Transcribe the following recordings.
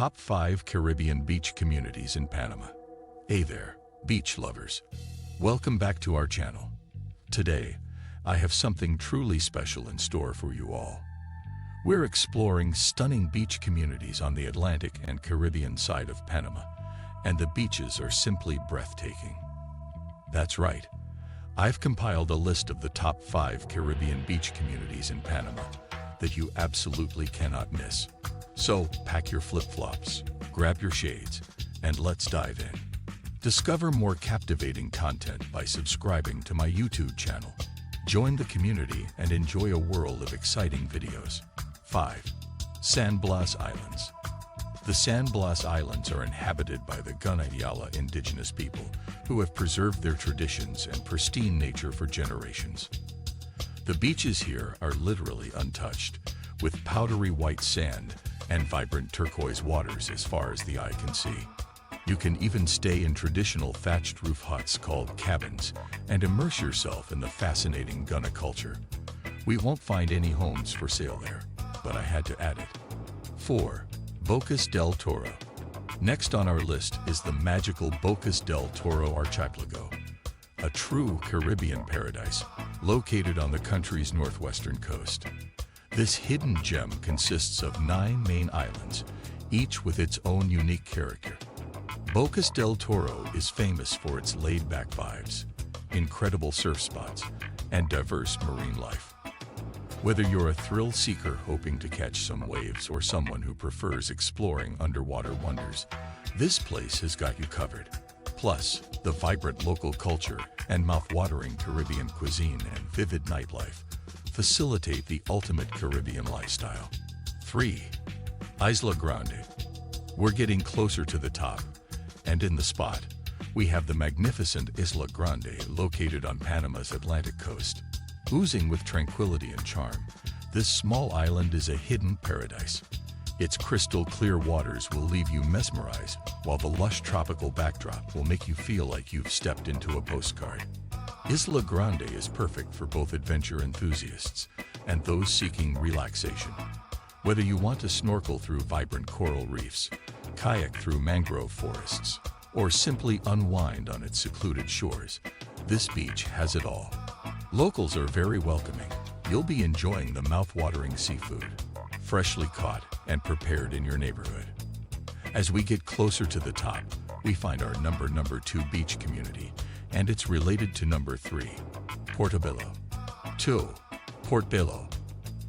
Top 5 Caribbean Beach Communities in Panama. Hey there, beach lovers. Welcome back to our channel. Today, I have something truly special in store for you all. We're exploring stunning beach communities on the Atlantic and Caribbean side of Panama, and the beaches are simply breathtaking. That's right. I've compiled a list of the top 5 Caribbean beach communities in Panama that you absolutely cannot miss. So, pack your flip-flops, grab your shades, and let's dive in. Discover more captivating content by subscribing to my YouTube channel. Join the community and enjoy a world of exciting videos. 5. San Blas Islands. The San Blas Islands are inhabited by the Gunayala indigenous people who have preserved their traditions and pristine nature for generations. The beaches here are literally untouched, with powdery white sand and vibrant turquoise waters as far as the eye can see. You can even stay in traditional thatched roof huts called cabins and immerse yourself in the fascinating Guna culture. We won't find any homes for sale there, but I had to add it. 4. Bocas del Toro. Next on our list is the magical Bocas del Toro archipelago, a true Caribbean paradise located on the country's northwestern coast. This hidden gem consists of 9 main islands, each with its own unique character. Bocas del Toro is famous for its laid-back vibes, incredible surf spots, and diverse marine life. Whether you're a thrill seeker hoping to catch some waves or someone who prefers exploring underwater wonders, this place has got you covered. Plus, the vibrant local culture and mouth-watering Caribbean cuisine and vivid nightlife facilitate the ultimate Caribbean lifestyle. 3. Isla Grande. We're getting closer to the top, and in the spot, we have the magnificent Isla Grande located on Panama's Atlantic coast. Oozing with tranquility and charm, this small island is a hidden paradise. Its crystal clear waters will leave you mesmerized, while the lush tropical backdrop will make you feel like you've stepped into a postcard. Isla Grande is perfect for both adventure enthusiasts and those seeking relaxation. Whether you want to snorkel through vibrant coral reefs, kayak through mangrove forests, or simply unwind on its secluded shores, this beach has it all. Locals are very welcoming. You'll be enjoying the mouth-watering seafood, freshly caught and prepared in your neighborhood. As we get closer to the top, we find our number 2 beach community, and it's related to number 3, Portobello. 2. Portobello.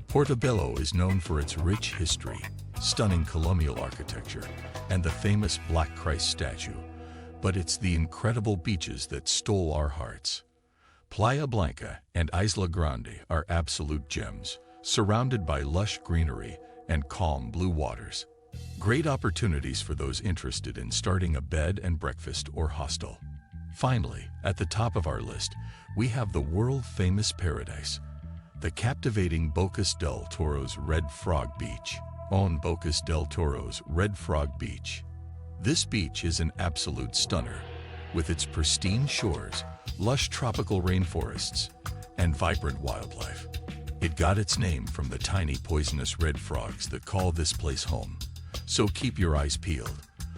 Portobello is known for its rich history, stunning colonial architecture, and the famous Black Christ statue, but it's the incredible beaches that stole our hearts. Playa Blanca and Isla Grande are absolute gems, surrounded by lush greenery and calm blue waters. Great opportunities for those interested in starting a bed and breakfast or hostel. Finally, at the top of our list, we have the world-famous paradise, the captivating Bocas del Toro's Red Frog Beach. On Bocas del Toro's Red Frog Beach. This beach is an absolute stunner, with its pristine shores, lush tropical rainforests, and vibrant wildlife. It got its name from the tiny poisonous red frogs that call this place home, so keep your eyes peeled.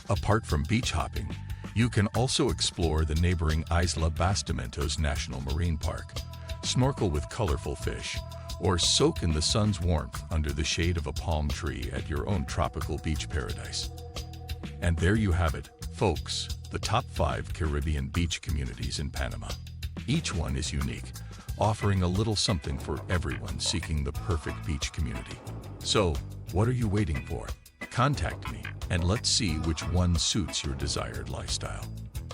Apart from beach hopping, you can also explore the neighboring Isla Bastimentos National Marine Park, snorkel with colorful fish, or soak in the sun's warmth under the shade of a palm tree at your own tropical beach paradise. And there you have it, folks, the top 5 Caribbean beach communities in Panama. Each one is unique, offering a little something for everyone seeking the perfect beach community. So, what are you waiting for? Contact me, and let's see which one suits your desired lifestyle.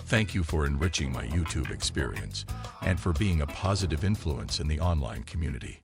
Thank you for enriching my YouTube experience, and for being a positive influence in the online community.